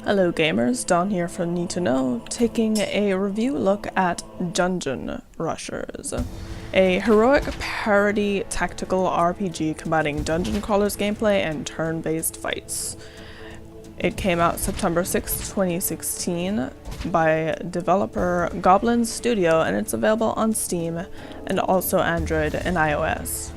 Hello gamers, Don here from NeedtoKnow, taking a review look at Dungeon Rushers, a heroic parody tactical RPG combining dungeon crawlers gameplay and turn-based fights. It came out September 6, 2016 by developer Goblin Studio, and it's available on Steam and also Android and iOS.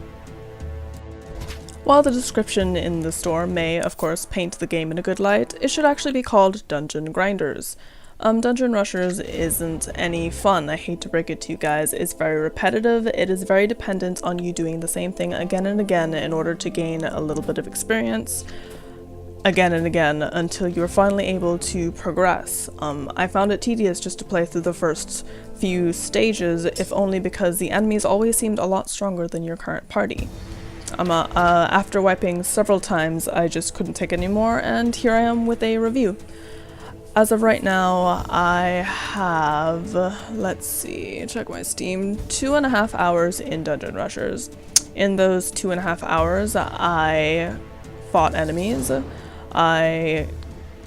While the description in the store may, of course, paint the game in a good light, it should actually be called Dungeon Grinders. Dungeon Rushers isn't any fun, I hate to break it to you guys. It's very repetitive, it is very dependent on you doing the same thing again and again in order to gain a little bit of experience, again and again, until you're finally able to progress. I found it tedious just to play through the first few stages, if only because the enemies always seemed a lot stronger than your current party. After wiping several times, I just couldn't take any more, and here I am with a review. As of right now, I have, let's see, check my Steam, 2.5 hours in Dungeon Rushers. In those 2.5 hours, I fought enemies, I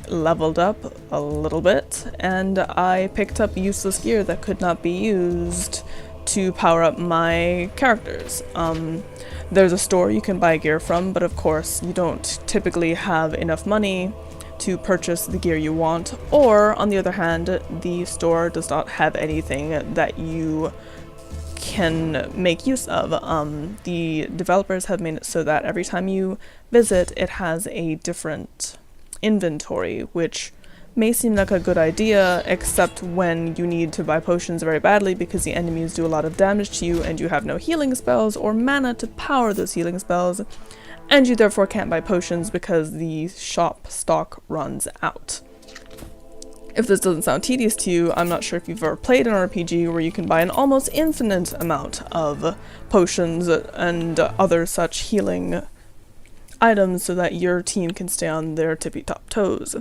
leveled up a little bit, and I picked up useless gear that could not be used to power up my characters. There's a store you can buy gear from, but of course you don't typically have enough money to purchase the gear you want, or on the other hand, the store does not have anything that you can make use of. The developers have made it so that every time you visit, it has a different inventory, which may seem like a good idea, except when you need to buy potions very badly because the enemies do a lot of damage to you and you have no healing spells or mana to power those healing spells, and you therefore can't buy potions because the shop stock runs out. If this doesn't sound tedious to you, I'm not sure if you've ever played an RPG where you can buy an almost infinite amount of potions and other such healing items so that your team can stay on their tippy-top toes.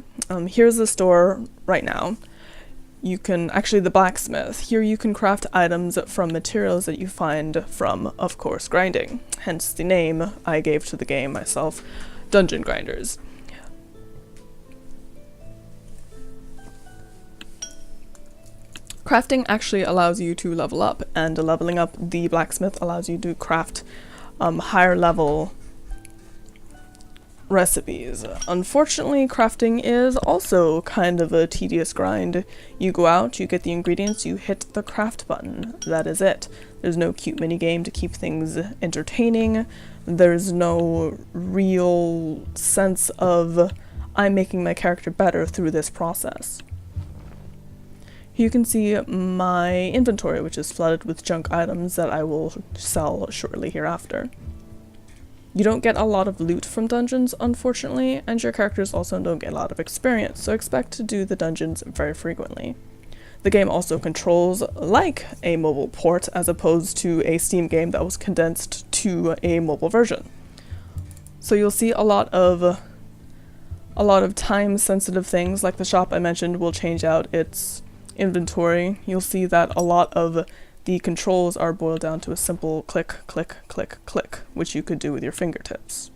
Here's the store right now. You can, actually the blacksmith, here you can craft items from materials that you find from, of course, grinding. Hence the name I gave to the game myself, Dungeon Grinders. Crafting actually allows you to level up, and leveling up the blacksmith allows you to craft higher level recipes. Unfortunately, crafting is also kind of a tedious grind. You go out, you get the ingredients, you hit the craft button. That is it. There's no cute minigame to keep things entertaining. There's no real sense of I'm making my character better through this process. You can see my inventory, which is flooded with junk items that I will sell shortly hereafter. You don't get a lot of loot from dungeons, unfortunately, and your characters also don't get a lot of experience, so expect to do the dungeons very frequently. The game also controls like a mobile port, as opposed to a Steam game that was condensed to a mobile version. So you'll see a lot of time-sensitive things, like the shop I mentioned will change out its inventory. You'll see that a lot of the controls are boiled down to a simple click, click, click, click, which you could do with your fingertips.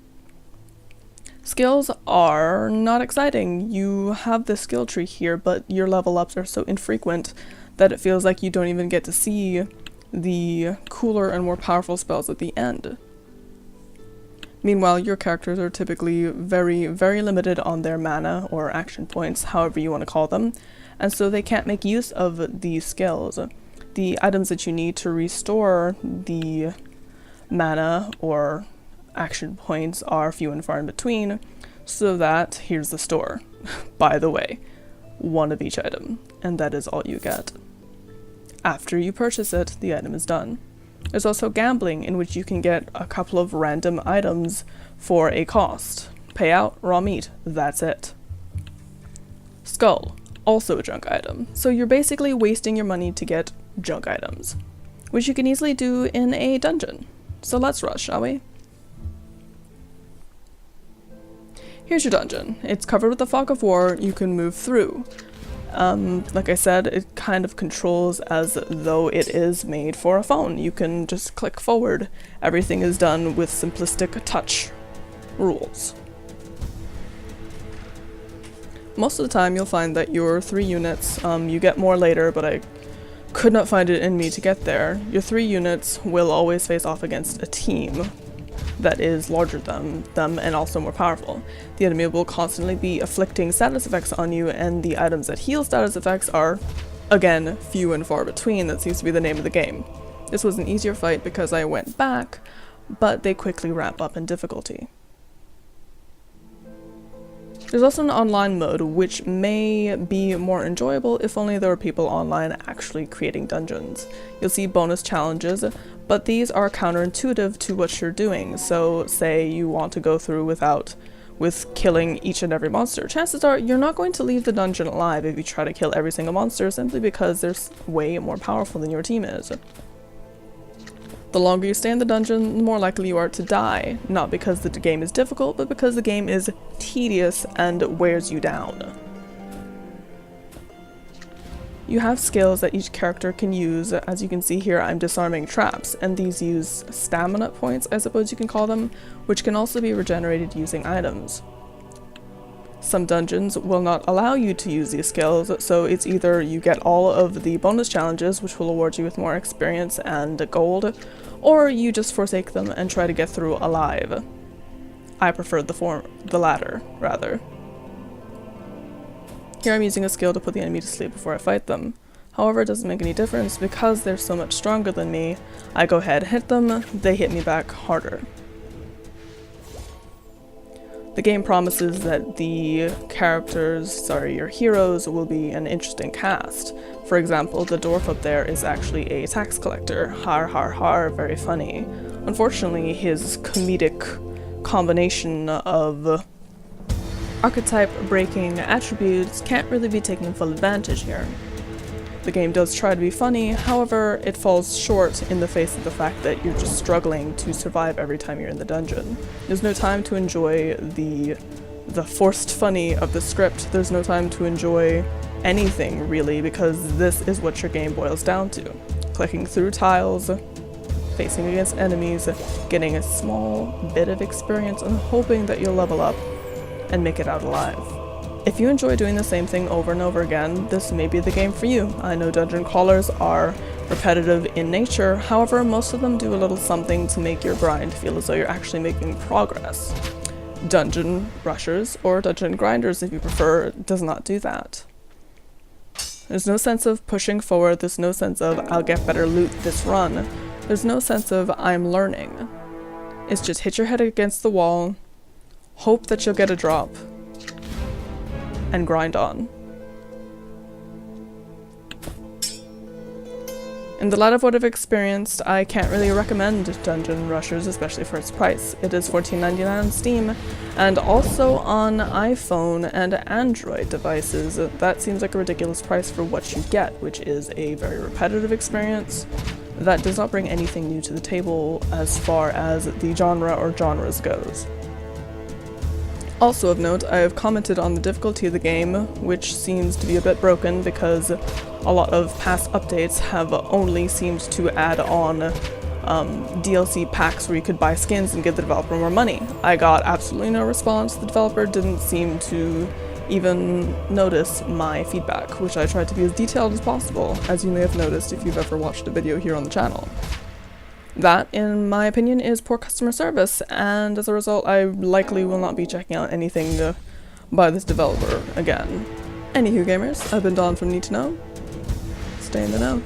Skills are not exciting. You have the skill tree here, but your level ups are so infrequent that it feels like you don't even get to see the cooler and more powerful spells at the end. Meanwhile, your characters are typically very, very limited on their mana or action points, however you want to call them, and so they can't make use of these skills. The items that you need to restore the mana or action points are few and far in between, so that, here's the store. By the way, one of each item, and that is all you get. After you purchase it, the item is done. There's also gambling, in which you can get a couple of random items for a cost. Payout, raw meat, that's it. Skull, also a junk item, so you're basically wasting your money to get junk items, which you can easily do in a dungeon. So let's rush, shall we? Here's your dungeon. It's covered with the fog of war you can move through. Like I said, it kind of controls as though it is made for a phone. You can just click forward. Everything is done with simplistic touch rules. Most of the time you'll find that your 3 units, you get more later, but I could not find it in me to get there. Your 3 units will always face off against a team that is larger than them and also more powerful. The enemy will constantly be afflicting status effects on you, and the items that heal status effects are, again, few and far between. That seems to be the name of the game. This was an easier fight because I went back, but they quickly ramp up in difficulty. There's also an online mode, which may be more enjoyable if only there were people online actually creating dungeons. You'll see bonus challenges, but these are counterintuitive to what you're doing. So say you want to go through with killing each and every monster. Chances are you're not going to leave the dungeon alive if you try to kill every single monster, simply because they're way more powerful than your team is. The longer you stay in the dungeon, the more likely you are to die, not because the game is difficult, but because the game is tedious and wears you down. You have skills that each character can use. As you can see here, I'm disarming traps, and these use stamina points, I suppose you can call them, which can also be regenerated using items. Some dungeons will not allow you to use these skills, so it's either you get all of the bonus challenges, which will award you with more experience and gold, or you just forsake them and try to get through alive. I prefer the latter, rather. Here I'm using a skill to put the enemy to sleep before I fight them. However, it doesn't make any difference because they're so much stronger than me. I go ahead and hit them, they hit me back harder. The game promises that the your heroes will be an interesting cast. For example, the dwarf up there is actually a tax collector. Har har har, very funny. Unfortunately, his comedic combination of archetype-breaking attributes can't really be taken full advantage here. The game does try to be funny, however, it falls short in the face of the fact that you're just struggling to survive every time you're in the dungeon. There's no time to enjoy the forced funny of the script. There's no time to enjoy anything, really, because this is what your game boils down to. Clicking through tiles, facing against enemies, getting a small bit of experience, and hoping that you'll level up and make it out alive. If you enjoy doing the same thing over and over again, this may be the game for you. I know dungeon crawlers are repetitive in nature, however, most of them do a little something to make your grind feel as though you're actually making progress. Dungeon rushers, or dungeon grinders if you prefer, does not do that. There's no sense of pushing forward, there's no sense of I'll get better loot this run, there's no sense of I'm learning. It's just hit your head against the wall, hope that you'll get a drop, and grind on. In the light of what I've experienced, I can't really recommend Dungeon Rushers, especially for its price. It is $14.99 on Steam, and also on iPhone and Android devices. That seems like a ridiculous price for what you get, which is a very repetitive experience that does not bring anything new to the table as far as the genre or genres goes. Also of note, I have commented on the difficulty of the game, which seems to be a bit broken because a lot of past updates have only seemed to add on DLC packs where you could buy skins and give the developer more money. I got absolutely no response. The developer didn't seem to even notice my feedback, which I tried to be as detailed as possible, as you may have noticed if you've ever watched a video here on the channel. That, in my opinion, is poor customer service, and as a result, I likely will not be checking out anything by this developer again. Anywho gamers, I've been Dawn from NeedtoKnow. Stay in the know.